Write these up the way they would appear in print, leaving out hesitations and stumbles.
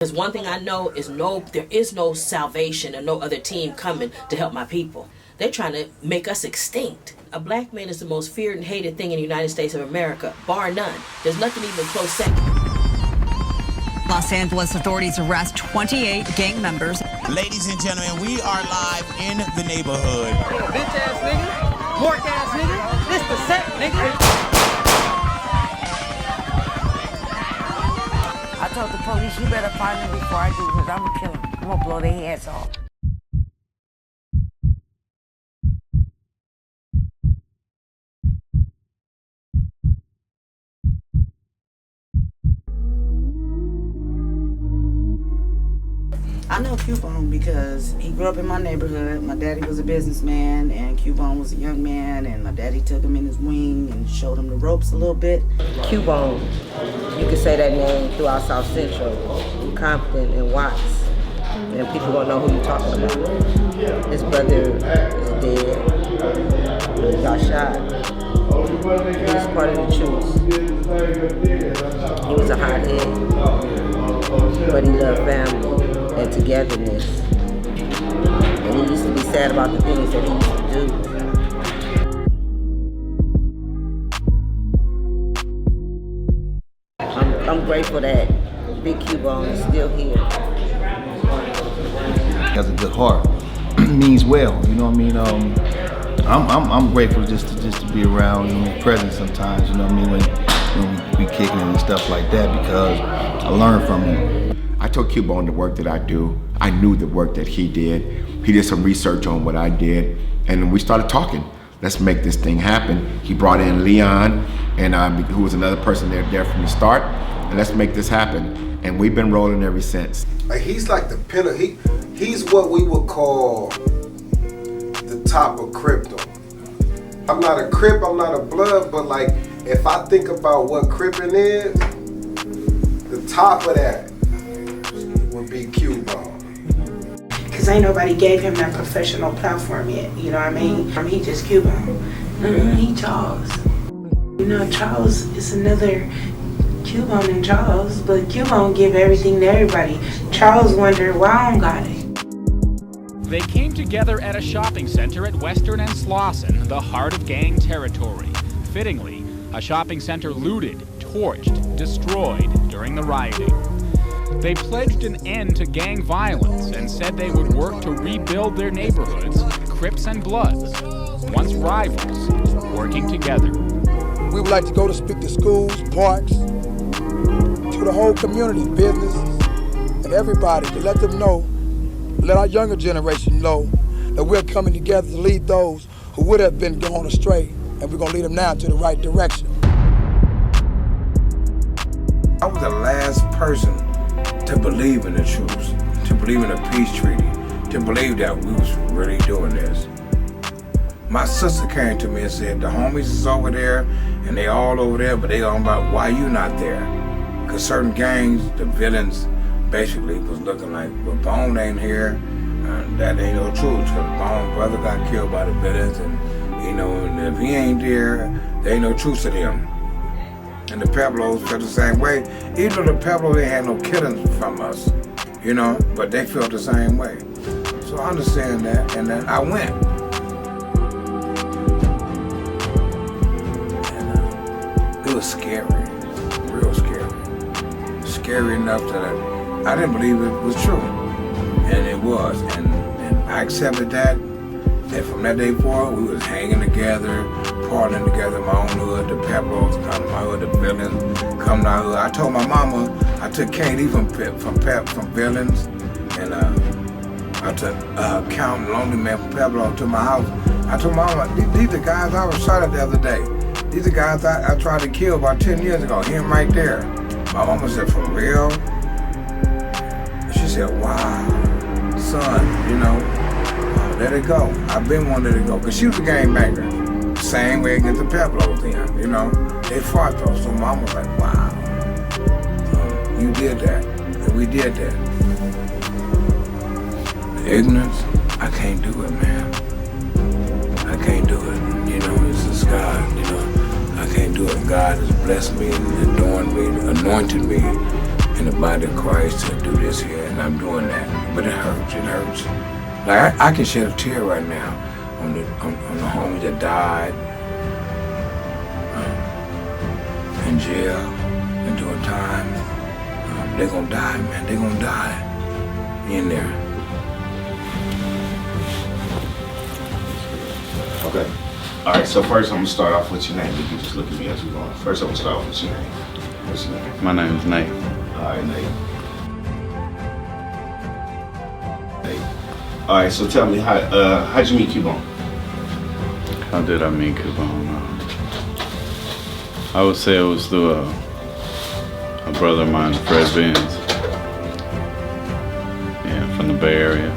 Because one thing I know is there is no salvation and no other team coming to help my people. They're trying to make us extinct. A black man is the most feared and hated thing in the United States of America, bar none. There's nothing even close second. Los Angeles authorities arrest 28 gang members. Ladies and gentlemen, we are live in the neighborhood. Bitch ass nigga, mork ass nigga, this the set nigga. I told the police, you better find them before I do, because I'm gonna kill them. I'm gonna blow their heads off. I know Cubone because he grew up in my neighborhood. My daddy was a businessman and Cubone was a young man, and my daddy took him in his wing and showed him the ropes a little bit. Cubone, you can say that name throughout South Central, Compton and Watts, and people gonna know who you're talking about. His brother is dead. He got shot. He was part of the truce. He was a hothead, but he loved family and togetherness. And he used to be sad about the things that he used to do. I'm grateful that Big Cubone is still here. He has a good heart. Means well, you know what I mean? I'm grateful just to be around, you know, present sometimes, you know what I mean, when we kicking and stuff like that, because I learned from him. I told Cubone the work that I do. I knew the work that he did. He did some research on what I did, and we started talking. Let's make this thing happen. He brought in Leon, and who was another person there from the start, and let's make this happen. And we've been rolling ever since. Like, he's like the pillar. He's what we would call the top of crypto. I'm not a Crip, I'm not a Blood, but like, if I think about what Crippin' is, the top of that would be Cubone. Cause ain't nobody gave him that professional platform yet, you know what I mean? He just Cubone. He Charles. You know, Charles is another Cubone and Charles, but Cubone give everything to everybody. Charles wonder why I don't got it. They came together at a shopping center at Western and Slauson, the heart of gang territory. Fittingly, a shopping center looted, torched, destroyed during the rioting. They pledged an end to gang violence and said they would work to rebuild their neighborhoods, Crips and Bloods, once rivals, working together. We would like to go to speak to schools, parks, to the whole community, businesses, and everybody, to let them know, let our younger generation know that we're coming together to lead those who would have been gone astray, and we're gonna lead them now to the right direction. I was the last person to believe in the truce, to believe in a peace treaty, to believe that we was really doing this. My sister came to me and said, the homies is over there, and they all over there, but they all about why you not there? Because certain gangs, the villains, basically was looking like, well, Bone ain't here, that ain't no truth. Because Bone's brother got killed by the villains, and you know, and if he ain't there ain't no truth to them. And the Pueblos felt the same way. Even though the Pueblos ain't had no killings from us, you know, but they felt the same way. So I understand that, and then I went. And it was scary, real scary. Scary enough that I didn't believe it was true, and it was, and I accepted that. And from that day forward, we was hanging together, partying together in my own hood. The Pueblos come to my hood, the villains come to my hood. I told my mama I took KD from villains, and I took Count Lonely Man from Pueblo to my house. I told my mama, these are guys I was shot at the other day. These are guys I tried to kill about 10 years ago. Him right there. My mama said, for real? She said, wow, son, you know, let it go. I've been wanting to let it go. Because she was a gangbanger. Same way against the Pueblos then, you know. They fought though. So mom was like, wow, you did that. And we did that. The ignorance, I can't do it, man. I can't do it. You know, it's just God, you know. I can't do it. God has blessed me and adorned me, anointed me in the body of Christ to do this here, and I'm doing that. But it hurts. Like I can shed a tear right now on the homies that died in jail and doing time. They're gonna die, man. They're gonna die in there. Okay. All right, so first I'm gonna start off with your name. You can just look at me as we go on. First I'm gonna start off with your name. What's your name? My name is Nate. All right, Nate. All right, so tell me, how'd you meet Cubone? How did I meet Cubone? I would say it was through a brother of mine, Fred Benz. Yeah, from the Bay Area.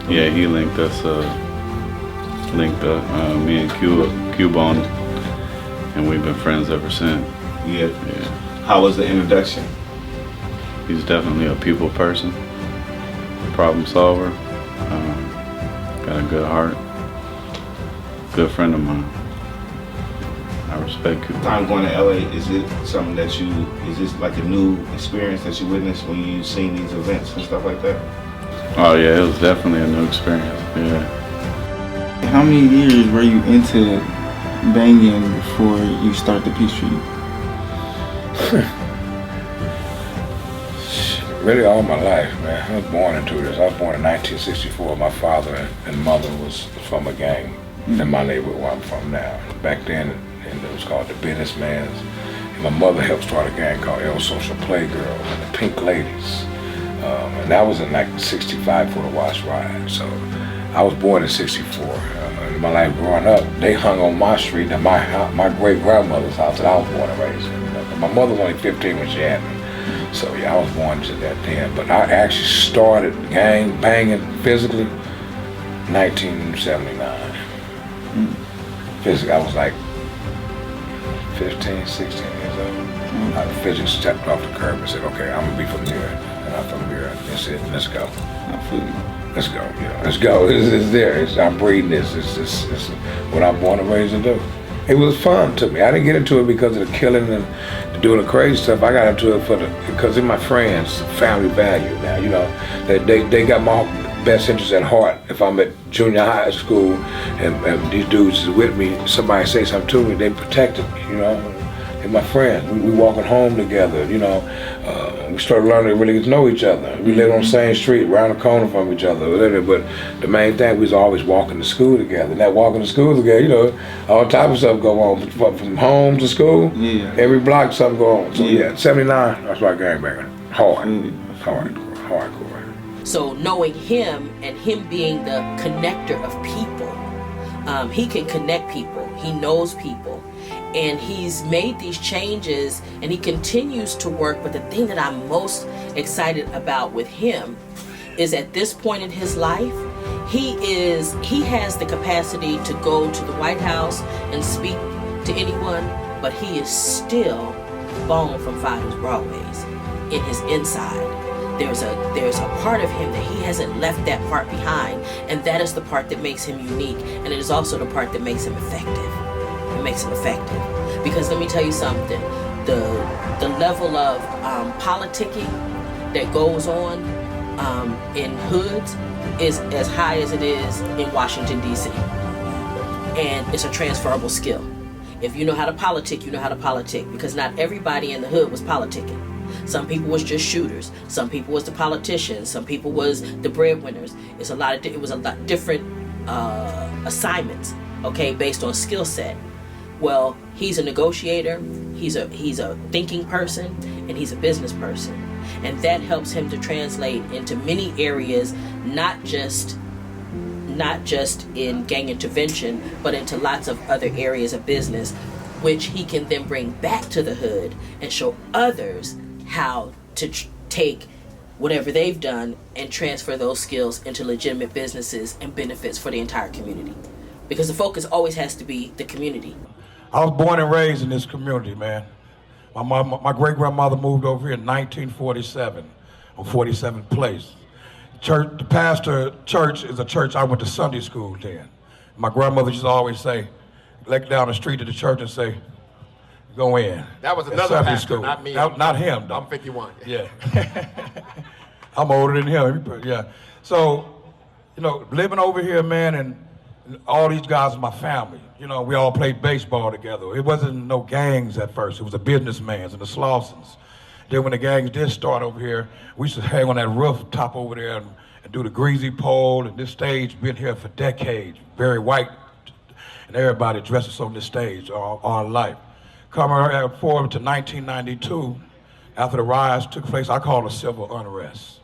Yeah, he linked us, me and Cubone, and we've been friends ever since. Yeah. How was the introduction? He's definitely a people person, problem solver, got a good heart, good friend of mine. I respect Cubone. Time going to LA, is it something that is this like a new experience that you witnessed when you seen these events and stuff like that? Oh yeah, it was definitely a new experience, yeah. How many years were you into banging before you start the Peace Treaty? Really all my life, man. I was born into this. I was born in 1964. My father and mother was from a gang in my neighborhood where I'm from now. Back then, it was called the Businessman's. And my mother helped start a gang called El Social Playgirl and the Pink Ladies. And that was in like 65 for the Watch Ride. So I was born in 64. In my life growing up, they hung on my street at my great-grandmother's house that I was born and raised in. My mother was only 15 when she had me. So yeah, I was born to that then. But I actually started gang banging physically 1979. Physically, I was like 15, 16 years old. I physically stepped off the curb and said, okay, I'm gonna be from here. And I'm from here. That's it, let's go. Let's go, let's go. It's there. I'm breathing this. It's what I'm born and raised to do. It was fun to me. I didn't get into it because of the killing and doing the crazy stuff. I got into it because of my friends, family value now. They got my best interest at heart. If I'm at junior high school and these dudes is with me, somebody say something to me, they protected me, And my friends, we walking home together, we started learning to really get to know each other. We lived on the same street, around the corner from each other, but the main thing, we was always walking to school together. And that walking to school together, all type of stuff go on, from home to school, every block something go on. So yeah, 79, that's why gangbanging, hardcore. So knowing him and him being the connector of people, he can connect people, he knows people. And he's made these changes and he continues to work. But the thing that I'm most excited about with him is at this point in his life, he has the capacity to go to the White House and speak to anyone, but he is still Bone from Fighters Broadways in his inside. There's a part of him that he hasn't left that part behind, and that is the part that makes him unique, and it is also the part that makes him effective. It makes him effective. Because let me tell you something, the level of politicking that goes on in hoods is as high as it is in Washington, D.C. And it's a transferable skill. If you know how to politic, you know how to politic. Because not everybody in the hood was politicking. Some people was just shooters. Some people was the politicians. Some people was the breadwinners. It was a lot different assignments, okay, based on skill set. Well, he's a negotiator, he's a thinking person, and he's a business person. And that helps him to translate into many areas, not just in gang intervention, but into lots of other areas of business, which he can then bring back to the hood and show others how to take whatever they've done and transfer those skills into legitimate businesses and benefits for the entire community. Because the focus always has to be the community. I was born and raised in this community, man. My great-grandmother moved over here in 1947 on 47th Place. The pastor church is a church I went to Sunday school then. My grandmother used to always say, look down the street to the church and say, go in. That was at another Sunday pastor, school. not me. Not him, though. I'm 51. Yeah. I'm older than him, yeah. So, you know, living over here, man, and all these guys are my family. You know, we all played baseball together. It wasn't no gangs at first. It was the businessmans and the Slausons. Then when the gangs did start over here, we used to hang on that rooftop over there and do the greasy pole, and this stage been here for decades, very white, and everybody dresses on this stage all our life. Coming forward to 1992, after the riots took place, I call it a civil unrest.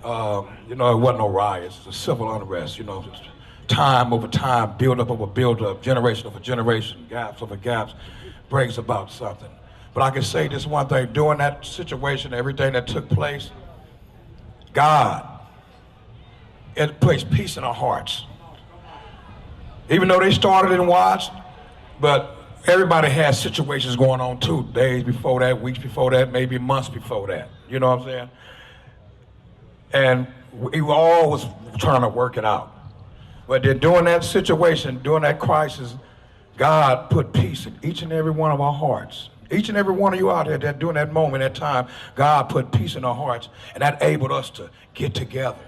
You know, it wasn't no riots, it's a civil unrest, you know, time over time, build up over build up, generation over generation, gaps over gaps, brings about something. But I can say this one thing, during that situation, everything that took place, God, it placed peace in our hearts. Even though they started and watched, but everybody has situations going on too, days before that, weeks before that, maybe months before that, you know what I'm saying? And we all was trying to work it out. But then during that situation, during that crisis, God put peace in each and every one of our hearts. Each and every one of you out there that during that moment, that time, God put peace in our hearts, and that enabled us to get together.